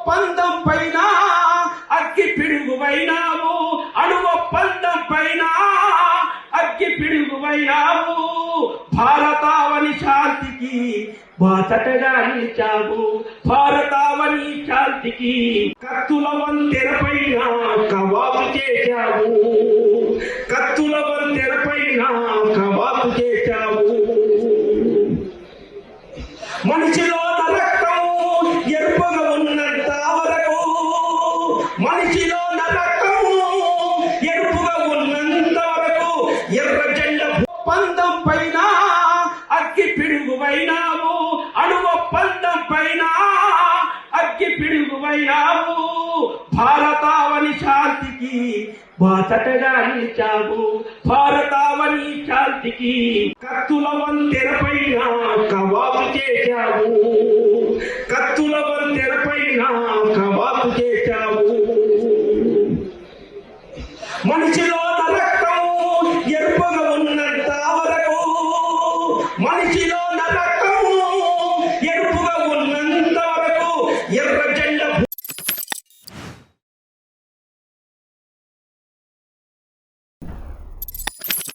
ఒప్పందం పైన అగ్గి పిడుగువైనావు, అణు ఒప్పందం పైన అగ్గి పిడుగువైనావు. భారతావని శాంతికి బాసటగా నిలిచావు, భారతావని శాంతికి కత్తుల వంతెన పైన కవాతు చేశావు, కత్తుల వంతెన పైన కవాతు చేశావు. మనిషిలో రక్తం ఎరుపుగా ఉన్నంత వరకు, మనిషిలో రక్తం ఎరుపుగా ఉన్నంత వరకు ఎర్ర జెండా ఒప్పందం పైన అగ్గి పిడుగువైనావు, అణు ఒప్పందం పైన అగ్గి పిడుగువైనావు. భారతావని శాంతికి బాసటగా నిలిచావు, భారతావని శాంతికి కత్తుల వంతెన పైన కవాతు చేశావు, కత్తుల వంతెన పైన కవాతు చేశావు. మనిషిలో రక్తం ఎరుపుగా ఉన్నంత వరకు, మనిషిలో రక్తం ఎరుపుగా